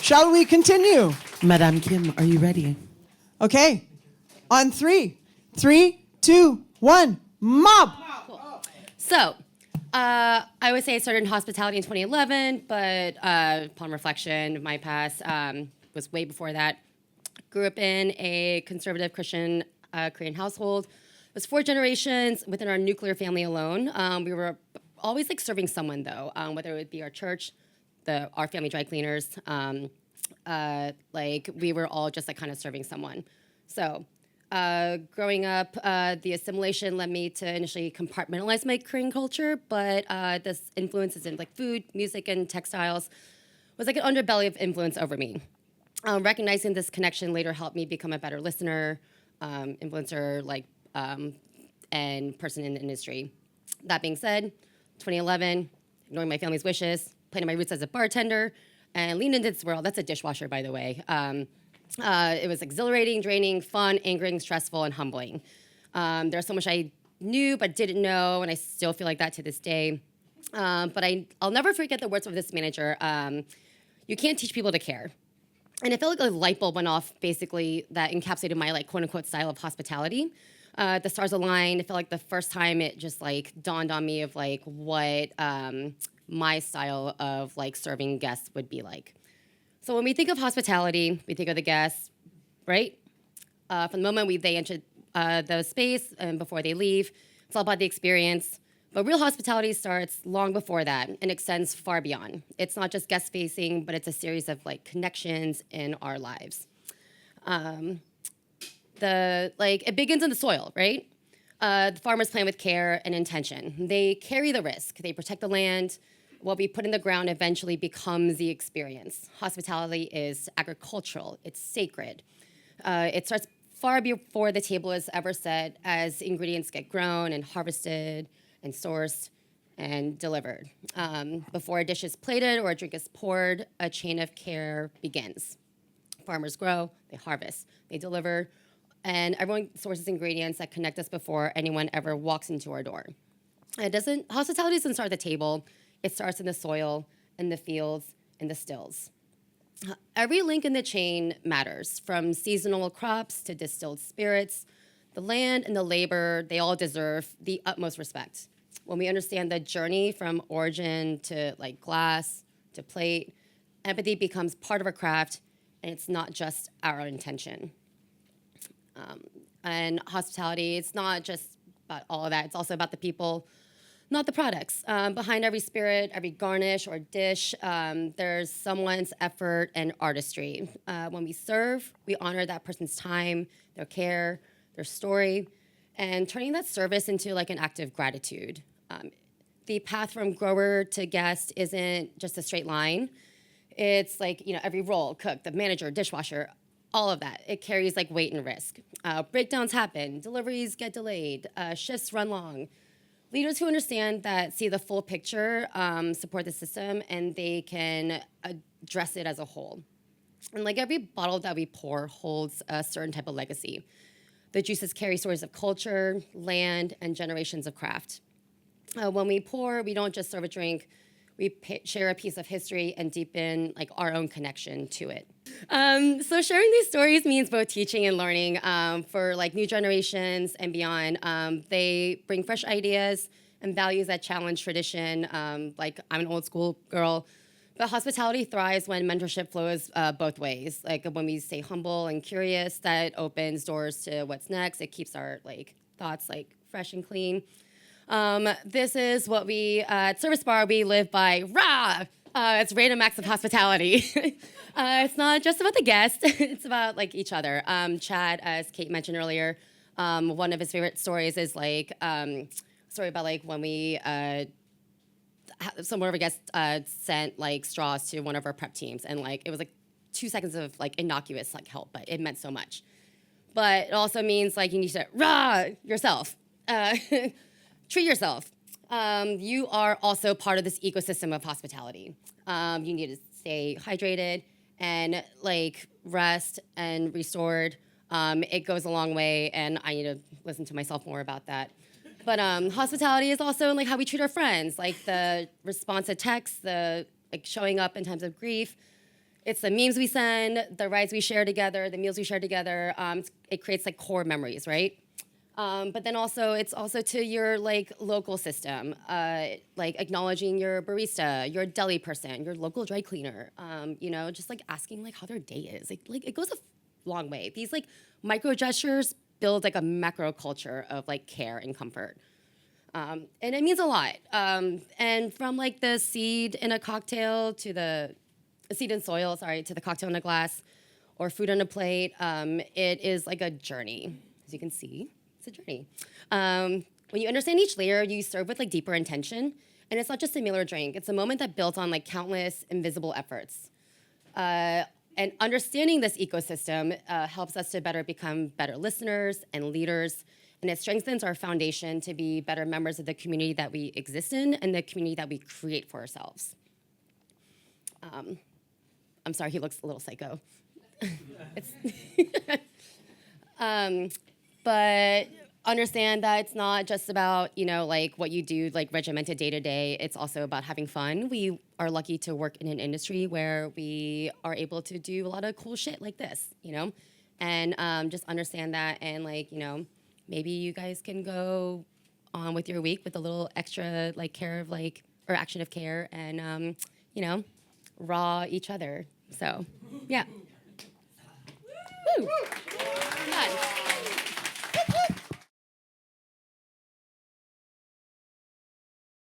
Shall we continue? Madame Kim, are you ready? Okay. On three. 3, 2, 1. Mob! So, I would say I started in hospitality in 2011, but upon reflection, my past was way before that. Grew up in a conservative Christian Korean household. It was 4 generations within our nuclear family alone. We were always like serving someone though, whether it would be our church, our family dry cleaners. Like we were all just like kind of serving someone. So growing up, the assimilation led me to initially compartmentalize my Korean culture, but this influences in like food, music, and textiles was like an underbelly of influence over me. Recognizing this connection later helped me become a better listener, influencer, and person in the industry. That being said, 2011, ignoring my family's wishes, planting my roots as a bartender, and leaned into this world. That's a dishwasher, by the way. It was exhilarating, draining, fun, angering, stressful, and humbling. There's so much I knew but didn't know, and I still feel like that to this day. But I'll never forget the words of this manager. You can't teach people to care. And it felt like a light bulb went off, basically, that encapsulated my, like, quote-unquote style of hospitality. The stars aligned. It felt like the first time it just, like, dawned on me of, like, what my style of, like, serving guests would be like. So when we think of hospitality, we think of the guests, right? From the moment they enter the space and before they leave, it's all about the experience. But real hospitality starts long before that and extends far beyond. It's not just guest-facing, but it's a series of like connections in our lives. It begins in the soil, right? The farmers plant with care and intention. They carry the risk. They protect the land. What we put in the ground eventually becomes the experience. Hospitality is agricultural. It's sacred. It starts far before the table is ever set, as ingredients get grown and harvested and sourced and delivered. Before a dish is plated or a drink is poured, a chain of care begins. Farmers grow, they harvest, they deliver, and everyone sources ingredients that connect us before anyone ever walks into our door. Hospitality doesn't start at the table. It starts in the soil, in the fields, in the stills. Every link in the chain matters, from seasonal crops to distilled spirits. The land and the labor, they all deserve the utmost respect. When we understand the journey from origin to like glass to plate, empathy becomes part of our craft, and it's not just our intention. And hospitality, it's not just about all of that. It's also about the people, not the products. Behind every spirit, every garnish or dish, there's someone's effort and artistry. When we serve, we honor that person's time, their care, their story, and turning that service into like an act of gratitude. The path from grower to guest isn't just a straight line. It's like, every role, cook, the manager, dishwasher, all of that. It carries like weight and risk. Breakdowns happen, deliveries get delayed, shifts run long. Leaders who understand that see the full picture, support the system, and they can address it as a whole. And like every bottle that we pour holds a certain type of legacy. The juices carry stories of culture, land, and generations of craft. When we pour, we don't just serve a drink, we share a piece of history and deepen like our own connection to it. So sharing these stories means both teaching and learning for like new generations and beyond. They bring fresh ideas and values that challenge tradition. Like I'm an old school girl, but hospitality thrives when mentorship flows both ways. Like when we stay humble and curious, that opens doors to what's next. It keeps our like thoughts like fresh and clean. This is what we, at Service Bar, we live by, rah! It's random acts of hospitality. It's not just about the guest, it's about like each other. Chad, as Kate mentioned earlier, one of his favorite stories is like, story about like when we, one of our guests sent like straws to one of our prep teams, and like, it was like 2 seconds of like innocuous like help, but it meant so much. But it also means like you need to, rah, yourself. Treat yourself. You are also part of this ecosystem of hospitality. You need to stay hydrated and like rest and restored. It goes a long way, and I need to listen to myself more about that. But hospitality is also like how we treat our friends, like the response to texts, the like showing up in times of grief. It's the memes we send, the rides we share together, the meals we share together. It creates like core memories, right? But then also, it's also to your like local system, like acknowledging your barista, your deli person, your local dry cleaner. You know, just like asking like how their day is. Like it goes a long way. These like micro gestures build like a macro culture of like care and comfort. And it means a lot. And from like the seed in a cocktail to the seed in soil, sorry, to the cocktail in a glass or food on a plate, it is like a journey, as you can see. It's a journey. When you understand each layer, you serve with like deeper intention, and it's not just a meal or drink. It's a moment that builds on like countless invisible efforts. And understanding this ecosystem helps us to better become better listeners and leaders, and it strengthens our foundation to be better members of the community that we exist in and the community that we create for ourselves. I'm sorry, he looks a little psycho. But understand that it's not just about, you know, like what you do, like regimented day to day. It's also about having fun. We are lucky to work in an industry where we are able to do a lot of cool shit like this, you know? And just understand that, and like, you know, maybe you guys can go on with your week with a little extra like care of like, or action of care, and, you know, raw each other. So, yeah. Woo! Done.